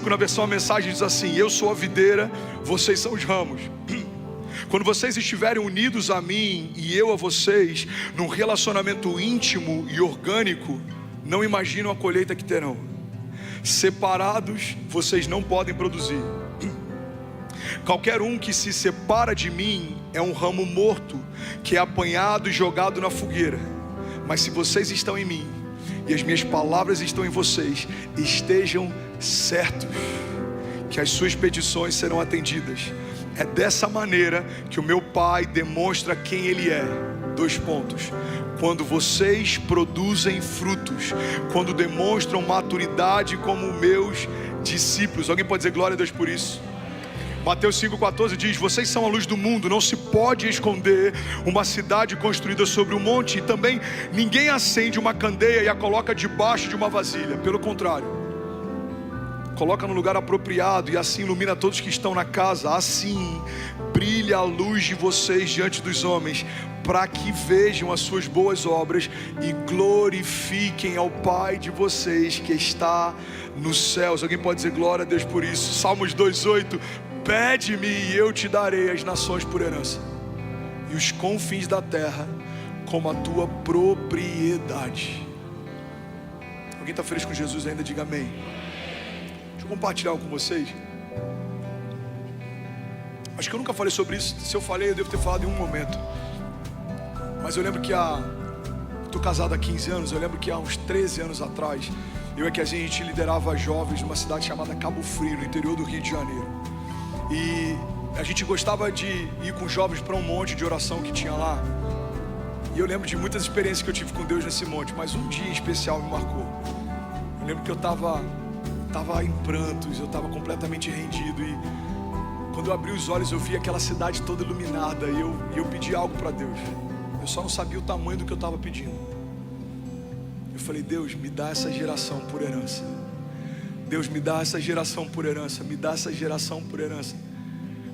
5 na versão a mensagem diz assim: eu sou a videira, vocês são os ramos. Quando vocês estiverem unidos a mim e eu a vocês, num relacionamento íntimo e orgânico, não imaginam a colheita que terão. Separados, vocês não podem produzir. Qualquer um que se separa de mim é um ramo morto, que é apanhado e jogado na fogueira. Mas se vocês estão em mim e as minhas palavras estão em vocês, estejam certos que as suas petições serão atendidas. É dessa maneira que o meu Pai demonstra quem Ele é. 2 pontos. Quando vocês produzem frutos, quando demonstram maturidade como meus discípulos. Alguém pode dizer glória a Deus por isso? Mateus 5,14 diz: vocês são a luz do mundo, não se pode esconder uma cidade construída sobre um monte. E também ninguém acende uma candeia e a coloca debaixo de uma vasilha. Pelo contrário, coloca no lugar apropriado e assim ilumina todos que estão na casa. Assim brilha a luz de vocês diante dos homens, para que vejam as suas boas obras e glorifiquem ao Pai de vocês que está nos céus. Alguém pode dizer glória a Deus por isso? Salmos 2,8: pede-me e eu te darei as nações por herança e os confins da terra como a tua propriedade. Alguém está feliz com Jesus ainda? Diga amém. Deixa eu compartilhar algo com vocês. Acho que eu nunca falei sobre isso. Se eu falei, eu devo ter falado em um momento. Mas eu lembro que estou casado há 15 anos. Eu lembro que há uns 13 anos atrás, eu e a gente liderava jovens numa cidade chamada Cabo Frio, no interior do Rio de Janeiro. E a gente gostava de ir com jovens para um monte de oração que tinha lá. E eu lembro de muitas experiências que eu tive com Deus nesse monte. Mas um dia em especial me marcou. Eu lembro que eu estava em prantos, eu estava completamente rendido. E quando eu abri os olhos, eu vi aquela cidade toda iluminada. E eu pedi algo para Deus. Eu só não sabia o tamanho do que eu estava pedindo. Eu falei: Deus, me dá essa geração por herança. Deus, me dá essa geração por herança. Me dá essa geração por herança.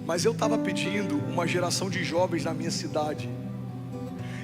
Mas eu estava pedindo uma geração de jovens na minha cidade.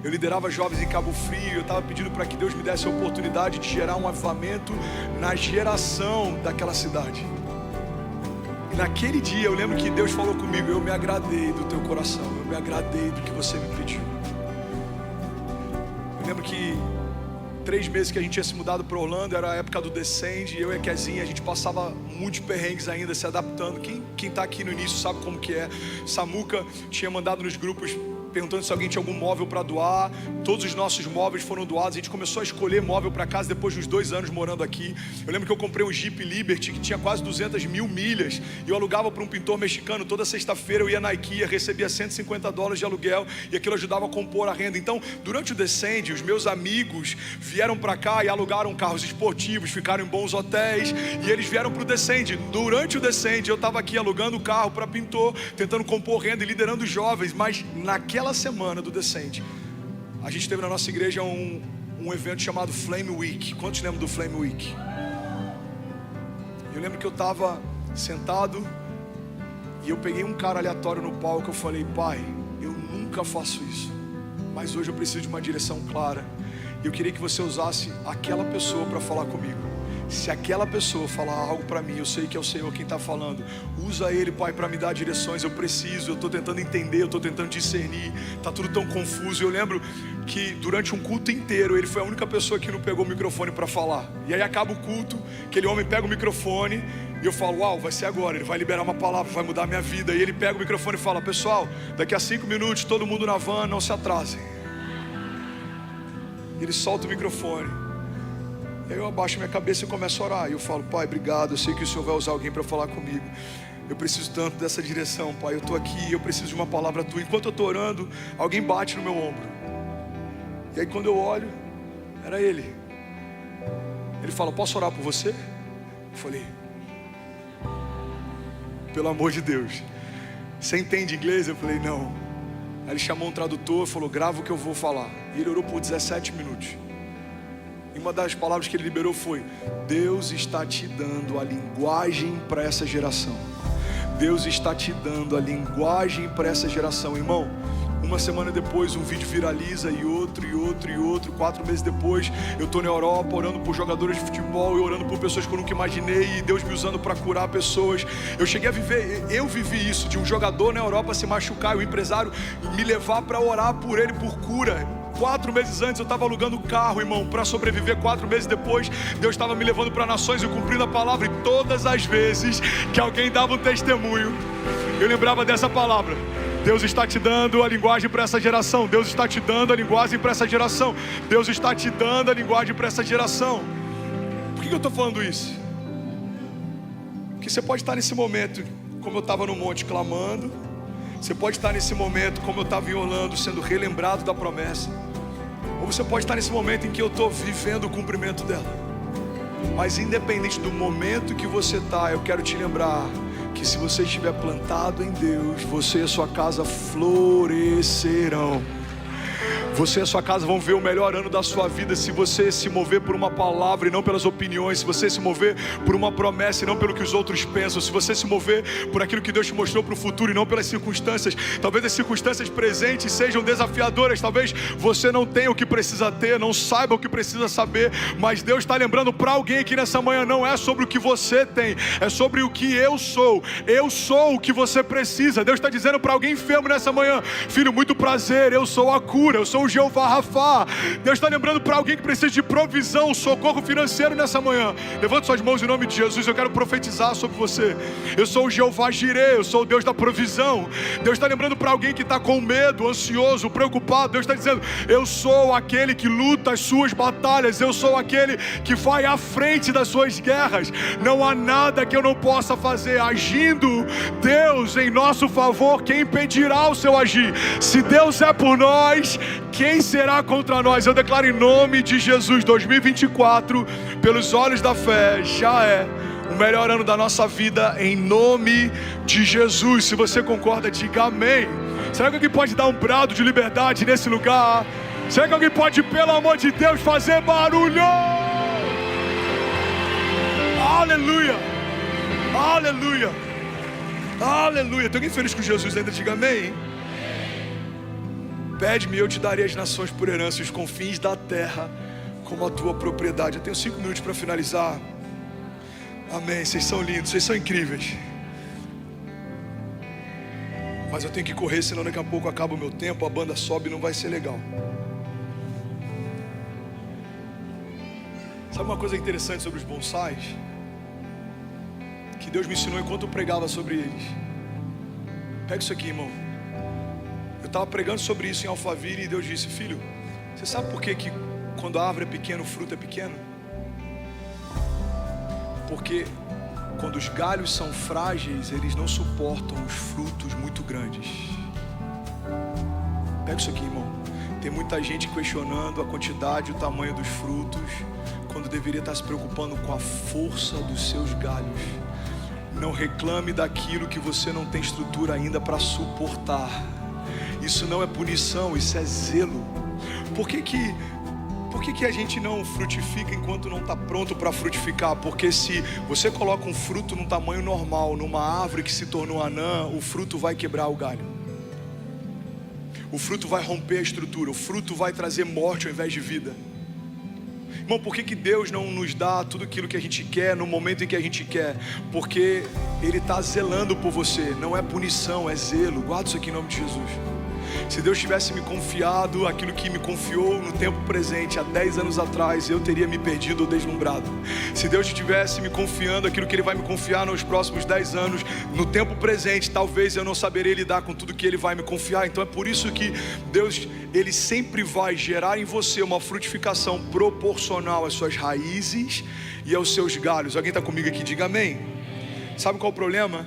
Eu liderava jovens em Cabo Frio. Eu estava pedindo para que Deus me desse a oportunidade de gerar um avivamento na geração daquela cidade. E naquele dia eu lembro que Deus falou comigo: eu me agradei do teu coração, eu me agradei do que você me pediu. Eu lembro que 3 meses que a gente tinha se mudado para Orlando, era a época do Descende. Eu e a Kezinha, a gente passava muitos perrengues ainda, se adaptando. Quem está aqui no início sabe como que é. Samuca tinha mandado nos grupos perguntando se alguém tinha algum móvel para doar. Todos os nossos móveis foram doados. A gente começou a escolher móvel para casa depois de uns 2 anos morando aqui. Eu lembro que eu comprei um Jeep Liberty que tinha quase 200 mil milhas, e eu alugava para um pintor mexicano. Toda sexta-feira eu ia na IKEA, recebia $150 de aluguel, e aquilo ajudava a compor a renda. Então, durante o Descende, os meus amigos vieram para cá e alugaram carros esportivos, ficaram em bons hotéis, e eles vieram para o Descende. Durante o Descende eu estava aqui alugando carro para pintor, tentando compor renda e liderando os jovens. Mas naquela semana do Descende, a gente teve na nossa igreja um evento chamado Flame Week. Quantos lembram do Flame Week? Eu lembro que eu estava sentado e eu peguei um cara aleatório no palco. Eu falei: Pai, eu nunca faço isso, mas hoje eu preciso de uma direção clara. Eu queria que você usasse aquela pessoa para falar comigo. Se aquela pessoa falar algo para mim, eu sei que é o Senhor quem está falando. Usa ele, Pai, para me dar direções. Eu estou tentando entender, eu estou tentando discernir. Está tudo tão confuso. Eu lembro que durante um culto inteiro, ele foi a única pessoa que não pegou o microfone para falar. E aí acaba o culto, aquele homem pega o microfone e eu falo: uau, vai ser agora, ele vai liberar uma palavra, vai mudar a minha vida. E ele pega o microfone e fala: pessoal, daqui a 5 minutos, todo mundo na van, não se atrasem. Ele solta o microfone. Aí eu abaixo minha cabeça e começo a orar. E eu falo: Pai, obrigado, eu sei que o Senhor vai usar alguém para falar comigo. Eu preciso tanto dessa direção, Pai. Eu estou aqui, eu preciso de uma palavra tua. Enquanto eu estou orando, alguém bate no meu ombro. E aí quando eu olho, era ele. Ele fala: posso orar por você? Eu falei: pelo amor de Deus, você entende inglês? Eu falei: não. Aí ele chamou um tradutor e falou: grava o que eu vou falar. E ele orou por 17 minutos. E uma das palavras que ele liberou foi: Deus está te dando a linguagem para essa geração. Deus está te dando a linguagem para essa geração. Irmão, Uma semana depois, um vídeo viraliza e outro. 4 meses depois, eu estou na Europa orando por jogadores de futebol e orando por pessoas que eu nunca imaginei, e Deus me usando para curar pessoas. Eu vivi isso, de um jogador na Europa se machucar e o empresário me levar para orar por ele por cura. 4 meses antes eu estava alugando carro, irmão, para sobreviver. 4 meses depois, Deus estava me levando para nações e cumprindo a palavra. E todas as vezes que alguém dava um testemunho, eu lembrava dessa palavra: Deus está te dando a linguagem para essa geração. Deus está te dando a linguagem para essa geração. Deus está te dando a linguagem para essa geração. Por que eu estou falando isso? Porque você pode estar nesse momento como eu estava no monte clamando. Você pode estar nesse momento como eu estava em Orlando, sendo relembrado da promessa. Ou você pode estar nesse momento em que eu estou vivendo o cumprimento dela. Mas independente do momento que você está, eu quero te lembrar que se você estiver plantado em Deus, você e a sua casa florescerão. Você e a sua casa vão ver o melhor ano da sua vida se você se mover por uma palavra e não pelas opiniões. Se você se mover por uma promessa e não pelo que os outros pensam. Se você se mover por aquilo que Deus te mostrou para o futuro e não pelas circunstâncias. Talvez as circunstâncias presentes sejam desafiadoras. Talvez você não tenha o que precisa ter, não saiba o que precisa saber. Mas Deus está lembrando para alguém aqui nessa manhã: não é sobre o que você tem, é sobre o que eu sou. Eu sou o que você precisa. Deus está dizendo para alguém enfermo nessa manhã: filho, muito prazer, eu sou a cura, eu sou o Jeová Rafá. Deus está lembrando para alguém que precisa de provisão, socorro financeiro nessa manhã. Levante suas mãos em nome de Jesus. Eu quero profetizar sobre você. Eu sou o Jeová Jireh, eu sou o Deus da provisão. Deus está lembrando para alguém que está com medo, ansioso, preocupado. Deus está dizendo: eu sou aquele que luta as suas batalhas. Eu sou aquele que vai à frente das suas guerras. Não há nada que eu não possa fazer. Agindo Deus em nosso favor, quem impedirá o seu agir? Se Deus é por nós, quem será contra nós? Eu declaro em nome de Jesus, 2024, pelos olhos da fé, já é o melhor ano da nossa vida, em nome de Jesus. Se você concorda, diga amém. Será que alguém pode dar um brado de liberdade nesse lugar? Será que alguém pode, pelo amor de Deus, fazer barulho? Aleluia, aleluia, aleluia. Tem alguém feliz com Jesus ainda? Diga amém. Pede-me e eu te darei as nações por herança e os confins da terra como a tua propriedade. Eu tenho 5 minutos para finalizar. Amém. Vocês são lindos, vocês são incríveis. Mas eu tenho que correr, senão daqui a pouco acaba o meu tempo, a banda sobe e não vai ser legal. Sabe uma coisa interessante sobre os bonsais? Que Deus me ensinou enquanto eu pregava sobre eles. Pega isso aqui, irmão. Eu estava pregando sobre isso em Alphaville e Deus disse: filho, você sabe por que quando a árvore é pequena, o fruto é pequeno? Porque quando os galhos são frágeis, eles não suportam os frutos muito grandes. Pega isso aqui, irmão. Tem muita gente questionando a quantidade e o tamanho dos frutos, quando deveria estar se preocupando com a força dos seus galhos. Não reclame daquilo que você não tem estrutura ainda para suportar. Isso não é punição, isso é zelo. Por que a gente não frutifica enquanto não está pronto para frutificar? Porque se você coloca um fruto num tamanho normal, numa árvore que se tornou anã, o fruto vai quebrar o galho. O fruto vai romper a estrutura, o fruto vai trazer morte ao invés de vida. Irmão, por que Deus não nos dá tudo aquilo que a gente quer no momento em que a gente quer? Porque Ele está zelando por você. Não é punição, é zelo. Guarda isso aqui em nome de Jesus. Se Deus tivesse me confiado aquilo que me confiou no tempo presente, há 10 anos atrás, eu teria me perdido ou deslumbrado. Se Deus estivesse me confiando aquilo que Ele vai me confiar nos próximos 10 anos, no tempo presente, talvez eu não saberia lidar com tudo que Ele vai me confiar. Então é por isso que Deus, Ele sempre vai gerar em você uma frutificação proporcional às suas raízes e aos seus galhos. Alguém está comigo aqui? Diga amém. Sabe qual é o problema?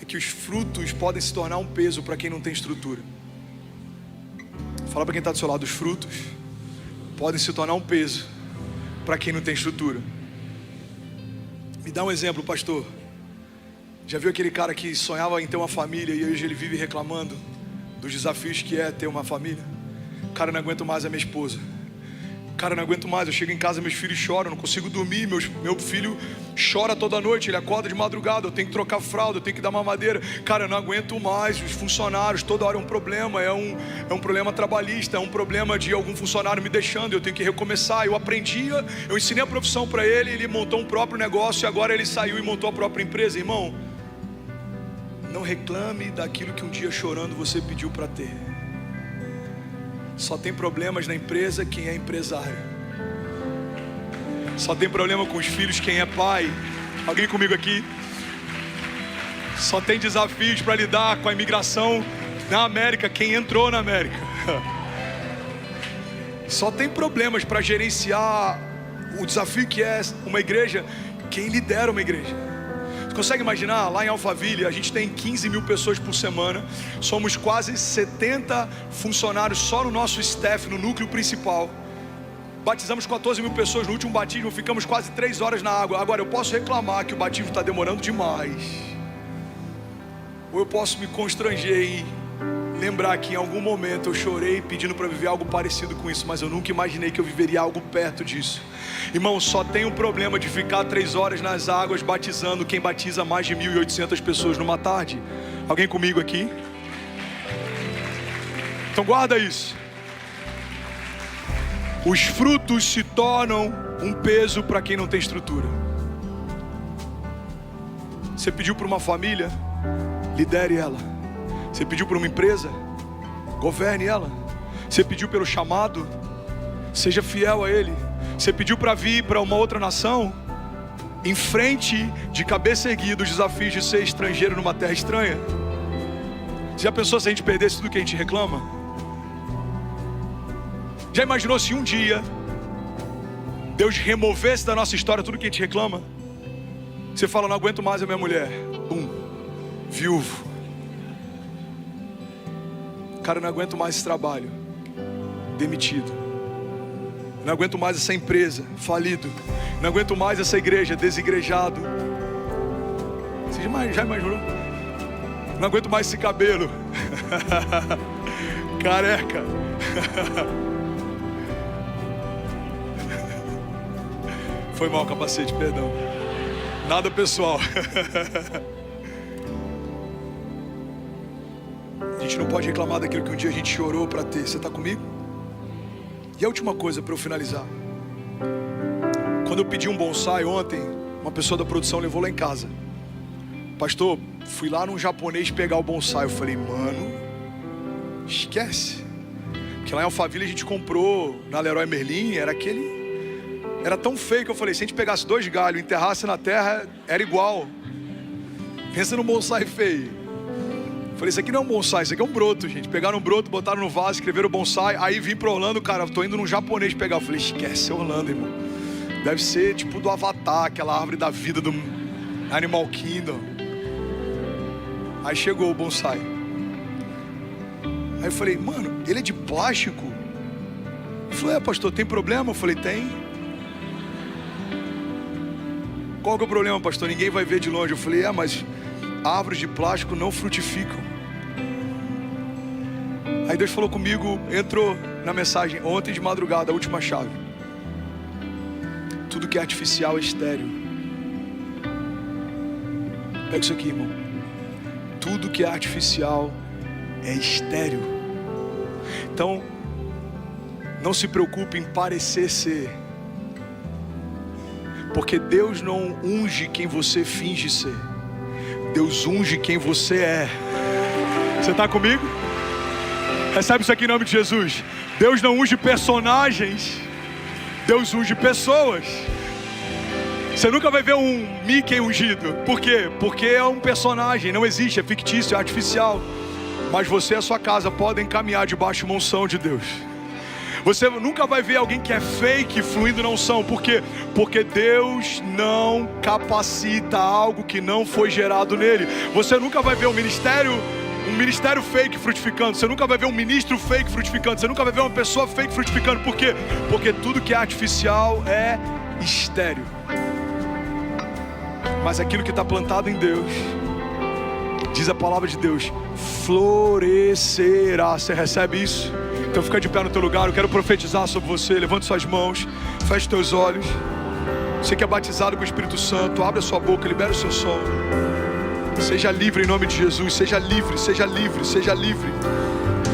É que os frutos podem se tornar um peso para quem não tem estrutura. Fala para quem está do seu lado: os frutos podem se tornar um peso para quem não tem estrutura. Me dá um exemplo, pastor. Já viu aquele cara que sonhava em ter uma família e hoje ele vive reclamando dos desafios que é ter uma família? Cara, não aguento mais a minha esposa. Cara, não aguento mais, eu chego em casa, meus filhos choram, não consigo dormir, meu filho chora toda noite, ele acorda de madrugada, eu tenho que trocar fralda, eu tenho que dar mamadeira. Cara, eu não aguento mais, os funcionários, toda hora é um problema, é um problema trabalhista, é um problema de algum funcionário me deixando, eu tenho que recomeçar. Eu ensinei a profissão para ele, ele montou um próprio negócio e agora ele saiu e montou a própria empresa. Irmão, não reclame daquilo que um dia chorando você pediu para ter. Só tem problemas na empresa quem é empresário. Só tem problema com os filhos quem é pai. Alguém comigo aqui? Só tem desafios para lidar com a imigração na América quem entrou na América. Só tem problemas para gerenciar o desafio que é uma igreja quem lidera uma igreja. Você consegue imaginar? Lá em Alphaville a gente tem 15 mil pessoas por semana. Somos quase 70 funcionários só no nosso staff, no núcleo principal. Batizamos 14 mil pessoas no último batismo, ficamos quase 3 horas na água. Agora eu posso reclamar que o batismo está demorando demais, ou eu posso me constranger e lembrar que em algum momento eu chorei pedindo para viver algo parecido com isso, mas eu nunca imaginei que eu viveria algo perto disso. Irmão, só tem um problema de ficar 3 horas nas águas batizando quem batiza mais de 1.800 pessoas numa tarde. Alguém comigo aqui? Então guarda isso. Os frutos se tornam um peso para quem não tem estrutura. Você pediu para uma família, lidere ela. Você pediu para uma empresa, governe ela. Você pediu pelo chamado, seja fiel a ele. Você pediu para vir para uma outra nação, enfrente de cabeça erguida os desafios de ser estrangeiro numa terra estranha. Você já pensou se a gente perdesse tudo que a gente reclama? Já imaginou se um dia Deus removesse da nossa história tudo que a gente reclama? Você fala, não aguento mais a minha mulher. Viúvo. Cara, eu não aguento mais esse trabalho. Demitido. Não aguento mais essa empresa. Falido. Não aguento mais essa igreja. Desigrejado. Você já imaginou? Não aguento mais esse cabelo. Careca. Foi mal o capacete, perdão. Nada pessoal. A gente não pode reclamar daquilo que um dia a gente chorou para ter. Você está comigo? E a última coisa para eu finalizar. Quando eu pedi um bonsai ontem, uma pessoa da produção levou lá em casa. Pastor, fui lá num japonês pegar o bonsai. Eu falei, mano, esquece. Porque lá em Alphaville a gente comprou na Leroy Merlin, era tão feio que eu falei, se a gente pegasse 2 galhos e enterrasse na terra, era igual. Pensa num bonsai feio. Eu falei, isso aqui não é um bonsai, isso aqui é um broto, gente. Pegaram um broto, botaram no vaso, escreveram bonsai. Aí vim para Orlando, cara, tô indo num japonês pegar. Eu falei, esquece Orlando, irmão. Deve ser tipo do Avatar, aquela árvore da vida do Animal Kingdom. Aí chegou o bonsai. Aí eu falei, mano, ele é de plástico? Ele falou, pastor, tem problema? Eu falei, tem. Qual que é o problema, pastor? Ninguém vai ver de longe. Eu falei, mas árvores de plástico não frutificam. Aí Deus falou comigo, entrou na mensagem ontem de madrugada, a última chave. Tudo que é artificial é estéril. Pega isso aqui, irmão. Tudo que é artificial é estéril. Então, não se preocupe em parecer ser. Porque Deus não unge quem você finge ser. Deus unge quem você é. Você está comigo? Recebe isso aqui em nome de Jesus. Deus não unge personagens. Deus unge pessoas. Você nunca vai ver um Mickey ungido. Por quê? Porque é um personagem. Não existe, é fictício, é artificial. Mas você e a sua casa podem caminhar debaixo de uma unção de Deus. Você nunca vai ver alguém que é fake fluindo na unção. Por quê? Porque Deus não capacita algo que não foi gerado nele. Você nunca vai ver um ministério fake frutificando. Você nunca vai ver um ministro fake frutificando. Você nunca vai ver uma pessoa fake frutificando. Por quê? Porque tudo que é artificial é estéril. Mas aquilo que está plantado em Deus, diz a palavra de Deus, florescerá. Você recebe isso? Então fica de pé no teu lugar, eu quero profetizar sobre você. Levante suas mãos, feche teus olhos. Você que é batizado com o Espírito Santo, abre a sua boca, libera o seu som. Seja livre em nome de Jesus, seja livre, seja livre, seja livre.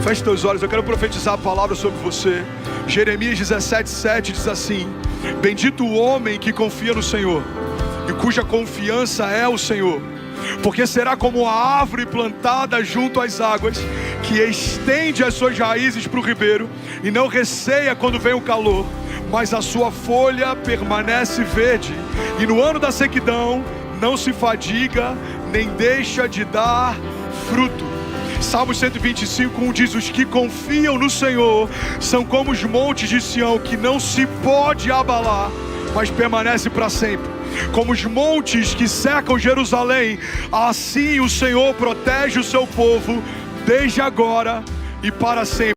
Feche teus olhos, eu quero profetizar a palavra sobre você. Jeremias 17:7 diz assim: bendito o homem que confia no Senhor e cuja confiança é o Senhor, porque será como a árvore plantada junto às águas, que estende as suas raízes para o ribeiro e não receia quando vem o calor, mas a sua folha permanece verde, e no ano da sequidão não se fadiga, nem deixa de dar fruto. Salmo 125:1 diz: os que confiam no Senhor são como os montes de Sião, que não se pode abalar, mas permanece para sempre. Como os montes que cercam Jerusalém, assim o Senhor protege o seu povo, desde agora e para sempre.